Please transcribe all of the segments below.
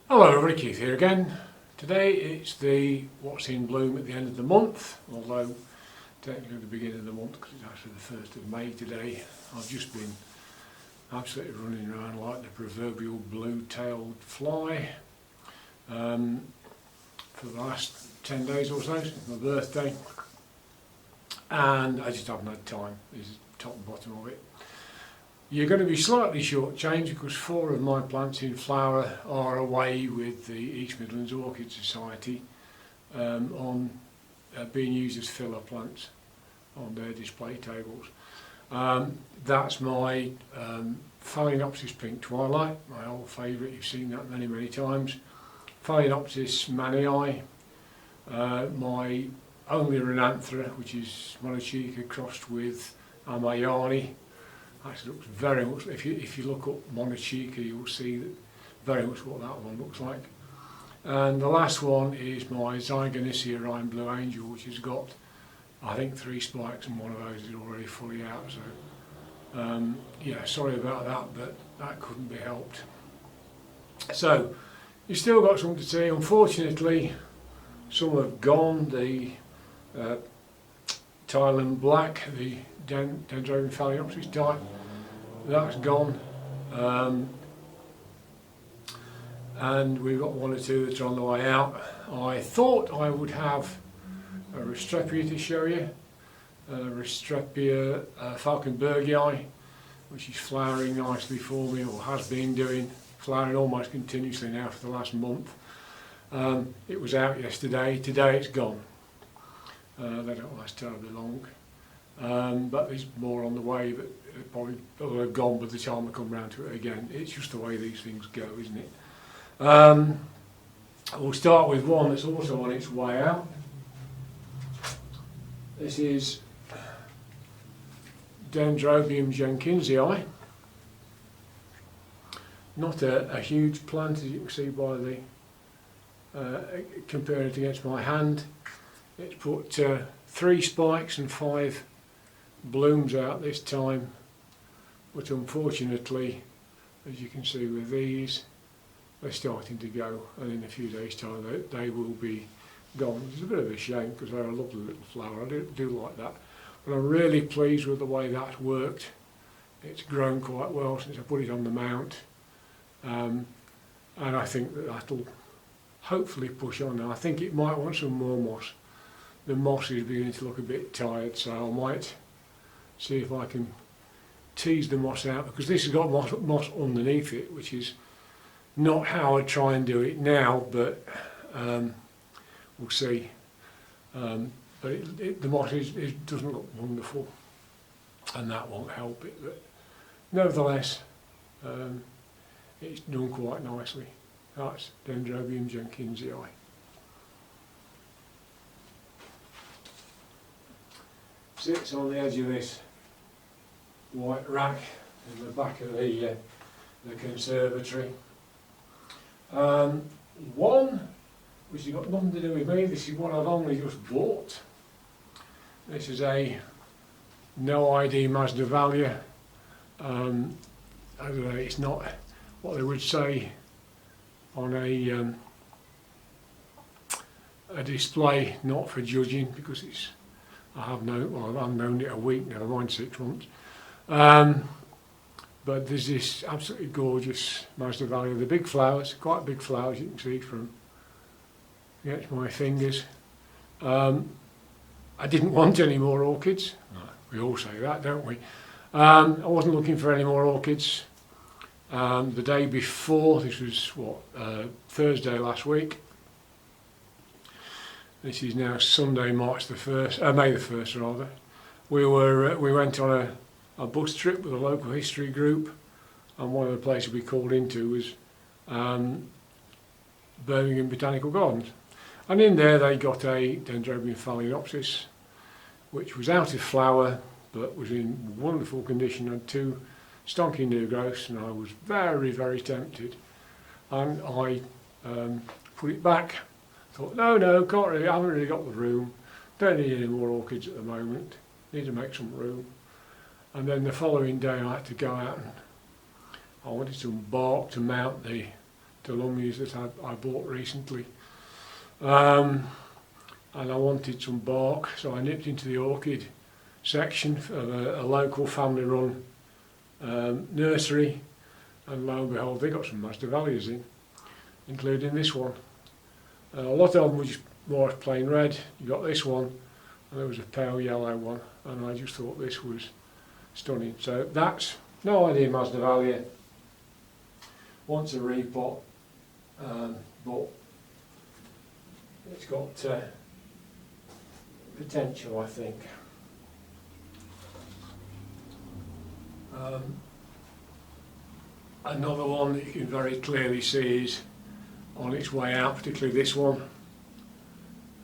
Hello everybody, Keith here again. Today it's the what's in bloom at the end of the month, although technically the beginning of the month because it's actually the 1st of May today. I've just been absolutely running around like the proverbial blue-tailed fly for the last 10 days or so since my birthday, and I just haven't had time. This is the top and bottom of it. You're going to be slightly short-changed because 4 of my plants in flower are away with the East Midlands Orchid Society on being used as filler plants on their display tables. That's my Phalaenopsis Pink Twilight, my old favourite. You've seen that many times. Phalaenopsis mannii, my only Renanthera, which is monachica crossed with amayani. Actually looks very much, if you look up monachica, you'll see that very much what that one looks like. And the last one is my Zygonisia Rhein Blue Angel, which has got, I think, 3 spikes, and one of those is already fully out. So yeah, sorry about that, but that couldn't be helped. So you've still got something to see. Unfortunately, some have gone. The Thailand Black, the Dendrobium Phalaenopsis type, that's gone, and we've got 1 or 2 that are on the way out. I thought I would have a Restrepia to show you, Restrepia falkenbergii, which is flowering nicely for me, or has been doing, flowering almost continuously now for the last month. It was out yesterday, today it's gone. They don't last terribly long, but there's more on the way, but probably will have gone by the time I come round to it again. It's just the way these things go, isn't it? We'll start with one that's also on its way out. This is Dendrobium Jenkins Eye. Not a huge plant, as you can see by the comparing it against my hand. It's put 3 spikes and 5 blooms out this time, but unfortunately, as you can see with these, they're starting to go, and in a few days' time they will be gone. It's a bit of a shame because they're a lovely little flower. I do like that, but I'm really pleased with the way that's worked. It's grown quite well since I put it on the mount, and I think that'll hopefully push on. Now I think it might want some more moss. The moss is beginning to look a bit tired, so I might see if I can tease the moss out, because this has got moss underneath it, which is not how I try and do it now, but we'll see. But the moss doesn't look wonderful, and that won't help it, but nevertheless it's done quite nicely. That's Dendrobium Jenkins Eye. Sits on the edge of this white rack in the back of the conservatory. One which has got nothing to do with me. This is one I've only just bought. This is a no ID Masdevallia. I don't know, it's not what they would say on a display, not for judging, because it's I've known it a week, never mind 6 months. But there's this absolutely gorgeous Masdevallia. The big flowers, quite big flowers, you can see from against my fingers. I didn't want any more orchids. We all say that, don't we? I wasn't looking for any more orchids. The day before, this was Thursday last week. This is now Sunday, May the 1st rather. We went on a bus trip with a local history group, and one of the places we called into was Birmingham Botanical Gardens. And in there they got a Dendrobium Phalaenopsis, which was out of flower but was in wonderful condition, had 2 stonky new growths, and I was very tempted, and I put it back. Thought, no, I haven't really got the room, don't need any more orchids at the moment, need to make some room. And then the following day I had to go out and I wanted some bark to mount the Dulumnias that I bought recently. And I wanted some bark, so I nipped into the orchid section of a local family-run nursery, and lo and behold, they got some Masdevallias in, including this one. A lot of them were just more plain red. You got this one, and there was a pale yellow one, and I just thought this was stunning. So that's Noid Masdevallia. Wants a repot, but it's got potential, I think. Another one that you can very clearly see is on its way out, particularly this one.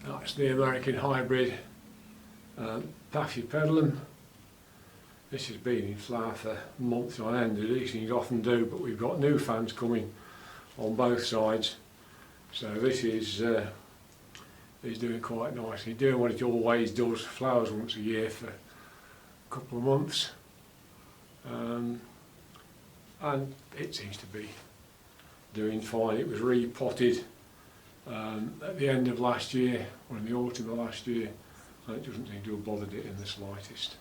That's the American hybrid Puffy. This has been in flower for months on end, as these things often do, but we've got new fans coming on both sides. So this is doing quite nicely, doing what it always does, flowers once a year for a couple of months. And it seems to be doing fine. It was repotted at the end of last year, or in the autumn of last year, and it doesn't seem to have bothered it in the slightest.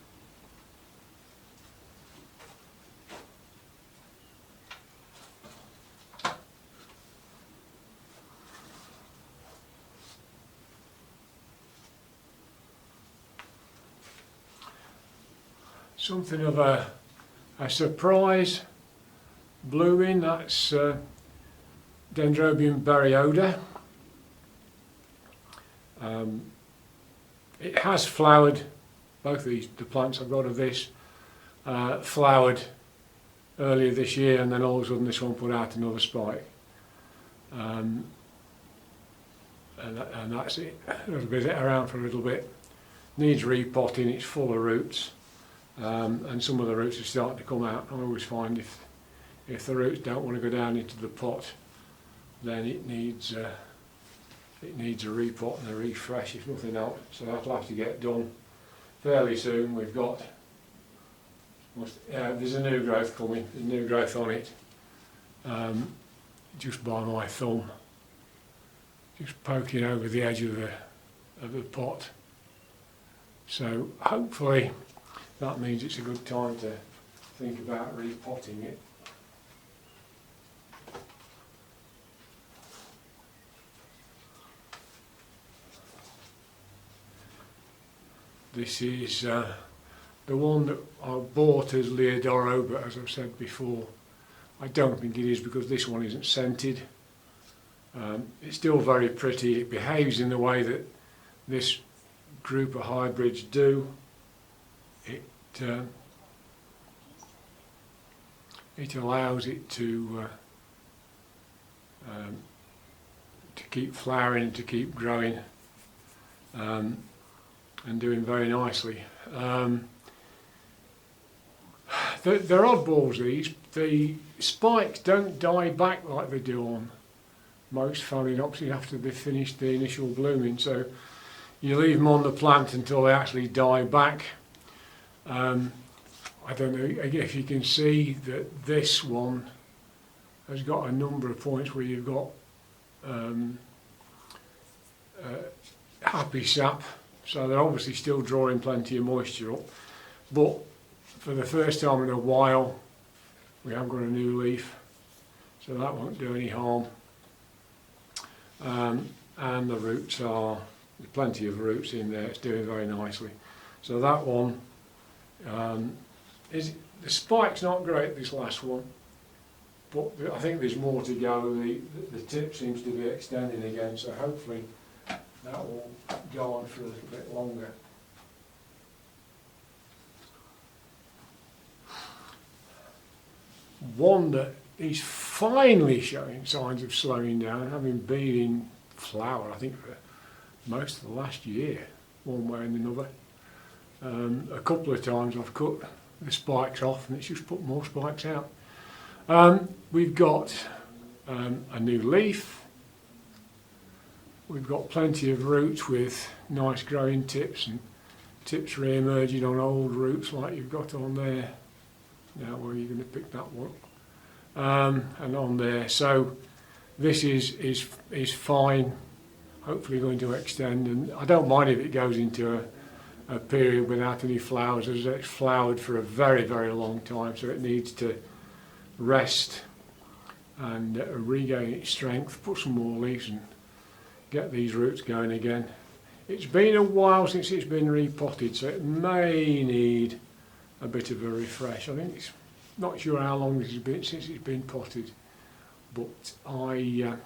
Something of a surprise blooming, that's Dendrobium Odor. It has flowered, both the plants I've got of this flowered earlier this year, and then all of a sudden this one put out another spike. And that's it. It'll be around for a little bit. Needs repotting, it's full of roots. And some of the roots are starting to come out. I always find if the roots don't want to go down into the pot, then it needs a repot and a refresh, if nothing else. So that'll have to get done fairly soon. We've got there's a new growth coming. There's new growth on it, just by my thumb, just poking over the edge of the pot. So hopefully that means it's a good time to think about repotting it. This is the one that I bought as Leodoro, but as I've said before, I don't think it is, because this one isn't scented. It's still very pretty. It behaves in the way that this group of hybrids do. It allows it to keep flowering, to keep growing, and doing very nicely. They're oddballs, these. The spikes don't die back like they do on most Phalaenopsis after they've finished the initial blooming, so you leave them on the plant until they actually die back. I don't know if you can see that this one has got a number of points where you've got happy sap, so they're obviously still drawing plenty of moisture up, but for the first time in a while we have got a new leaf, so that won't do any harm. And the roots there's plenty of roots in there, it's doing very nicely. So that one, the spike's not great, this last one, but I think there's more to go. The tip seems to be extending again, so hopefully that will go on for a little bit longer. One that is finally showing signs of slowing down, having been in flower I think for most of the last year, one way and another. A couple of times I've cut the spikes off and it's just put more spikes out. We've got a new leaf, we've got plenty of roots with nice growing tips, and tips re-emerging on old roots like you've got on there. Now where are you going to pick that one? And on there, so this is fine, hopefully going to extend, and I don't mind if it goes into a period without any flowers, as it's flowered for a very, very long time, so it needs to rest and regain its strength, put some more leaves and get these roots going again. It's been a while since it's been repotted, so it may need a bit of a refresh. I think it's not sure how long this has been since it's been potted, but I'm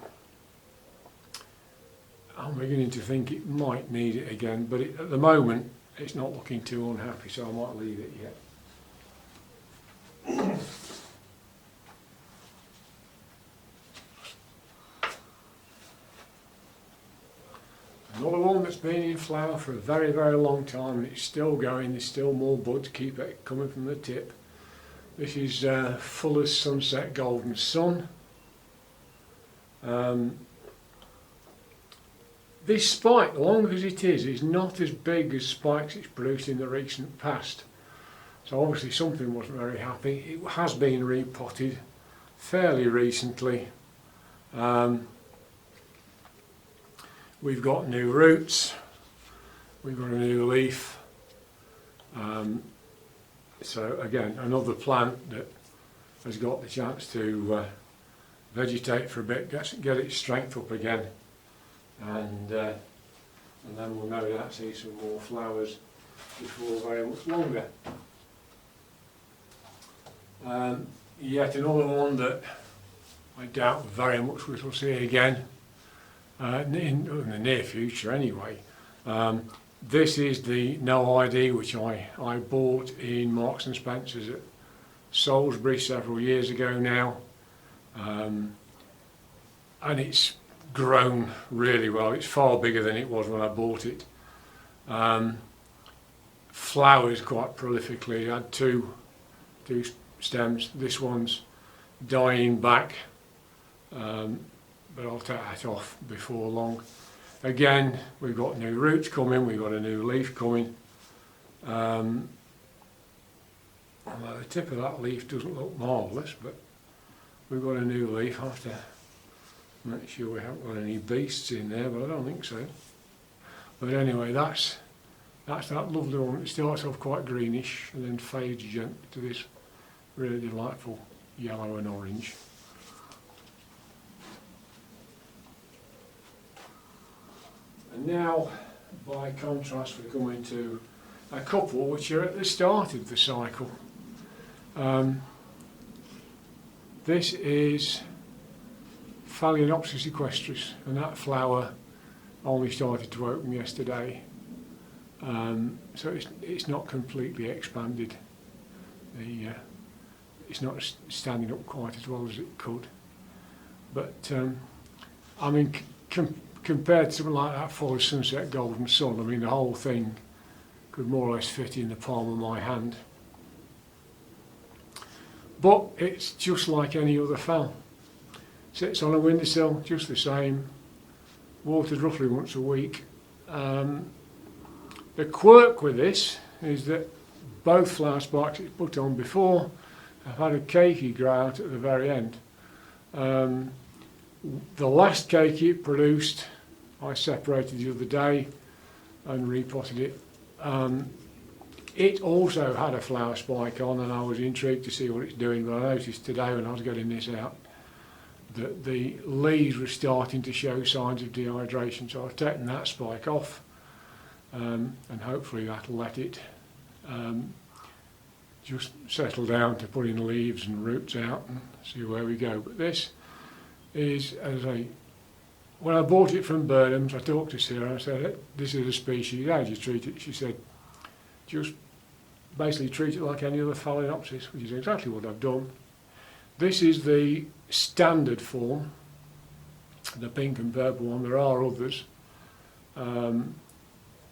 beginning to think it might need it again, but at the moment it's not looking too unhappy, so I might leave it yet. Another one that's been in flower for a very, very long time, and it's still going. There's still more buds, keep it coming from the tip. This is Fuller's Sunset Golden Sun. This spike, long as it is not as big as spikes it's produced in the recent past. So obviously something wasn't very happy. It has been repotted fairly recently. We've got new roots, we've got a new leaf. So again, another plant that has got the chance to vegetate for a bit, get its strength up again, and then we'll no doubt see some more flowers before very much longer. Yet another one that I doubt very much we shall see again, in the near future anyway. This is the Noid, which I bought in Marks and Spencer's at Salisbury several years ago now, and it's grown really well. It's far bigger than it was when I bought it. Flowers quite prolifically. It had two stems. This one's dying back, but I'll take that off before long. Again, we've got new roots coming, we've got a new leaf coming. Although the tip of that leaf doesn't look marvellous, but we've got a new leaf. I have to make sure we haven't got any beasts in there, but I don't think so. But anyway, that's that lovely one. It starts off quite greenish and then fades gently to this really delightful yellow and orange. And now, by contrast, we're coming to a couple which are at the start of the cycle. This is Phalaenopsis equestris, and that flower only started to open yesterday, so it's not completely expanded. It's not standing up quite as well as it could, but I mean, compared to something like that Fuller's Sunset Golden Sun, I mean, the whole thing could more or less fit in the palm of my hand. But it's just like any other phal. Sits on a windowsill, just the same, watered roughly once a week. The quirk with this is that both flower spikes it's put on before have had a keiki grow out at the very end. The last keiki it produced, I separated the other day and repotted it. It also had a flower spike on, and I was intrigued to see what it's doing, but I noticed today when I was getting this out that the leaves were starting to show signs of dehydration, so I've taken that spike off, and hopefully that'll let it just settle down to putting leaves and roots out and see where we go. But this is, as when I bought it from Burnham's, I talked to Sarah, I said, this is a species, how do you treat it? She said, just basically treat it like any other Phalaenopsis, which is exactly what I've done. This is the standard form, the pink and purple one. There are others,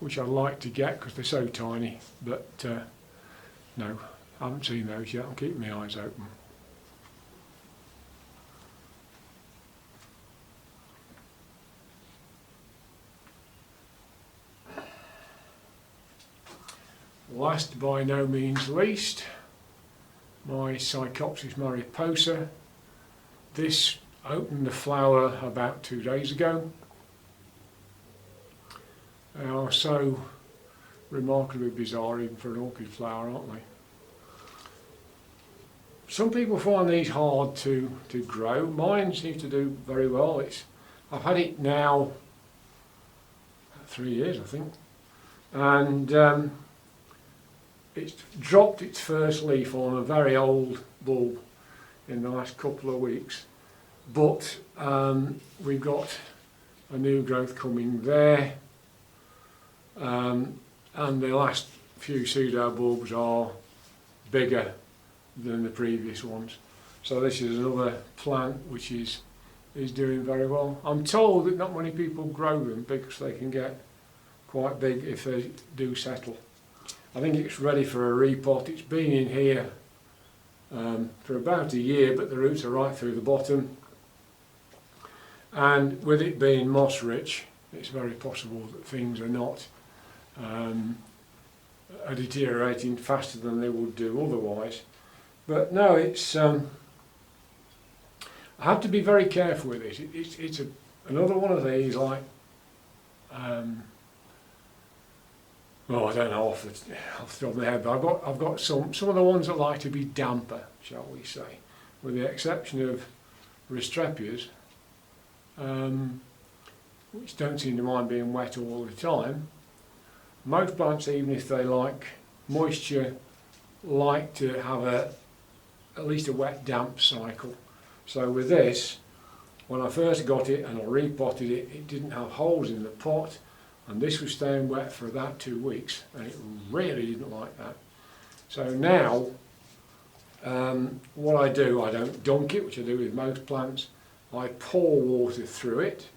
which I'd like to get because they're so tiny, but no, I haven't seen those yet. I'm keeping my eyes open. Last by no means least, my Cyclops mariposa. This opened the flower about 2 days ago. They are so remarkably bizarre even for an orchid flower, aren't they? Some people find these hard to grow. Mine seems to do very well. I've had it now 3 years, I think, and it's dropped its first leaf on a very old bulb in the last couple of weeks, but we've got a new growth coming there, and the last few pseudo bulbs are bigger than the previous ones. So this is another plant which is doing very well. I'm told that not many people grow them because they can get quite big if they do settle. I think it's ready for a repot. It's been in here for about a year, but the roots are right through the bottom, and with it being moss rich, it's very possible that things are not are deteriorating faster than they would do otherwise. But no, it's I have to be very careful with it. It's another one of these, like well, I don't know off the top of my head, but I've got some of the ones that like to be damper, shall we say, with the exception of Restrepias, which don't seem to mind being wet all the time. Most plants, even if they like moisture, like to have at least a wet damp cycle. So with this, when I first got it and I repotted it, it didn't have holes in the pot, and this was staying wet for about 2 weeks, and it really didn't like that. So now what I do, I don't dunk it, which I do with most plants. I pour water through it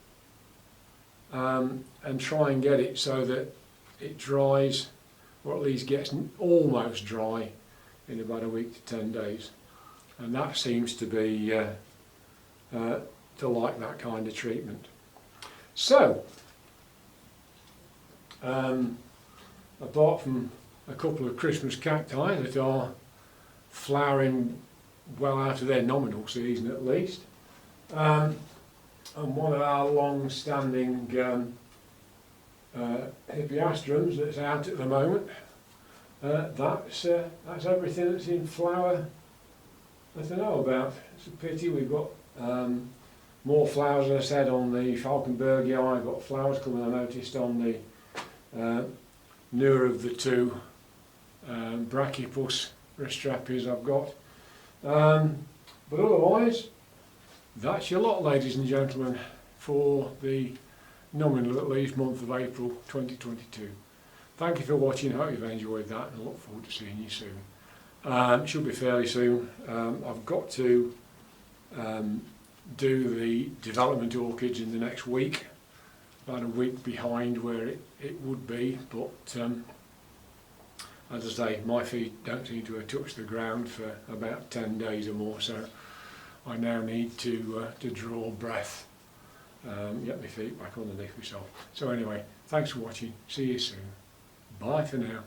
and try and get it so that it dries, or at least gets almost dry, in about a week to 10 days. And that seems to be to like that kind of treatment. So apart from a couple of Christmas cacti that are flowering well out of their nominal season at least, and one of our long-standing hippeastrums that's out at the moment, that's everything that's in flower that I know about. It's a pity. We've got more flowers, as I said, on the falkenbergii. I've got flowers coming, I noticed, on the newer of the two brachypus Restrepias I've got. But otherwise, that's your lot, ladies and gentlemen, for the nominal, at least, month of April 2022. Thank you for watching. I hope you've enjoyed that, and I look forward to seeing you soon. It should be fairly soon. I've got to do the development orchids in the next week, about a week behind where it would be, but as I say, my feet don't seem to have touched the ground for about 10 days or more, so I now need to draw breath, get my feet back underneath myself. So anyway, thanks for watching. See you soon. Bye for now.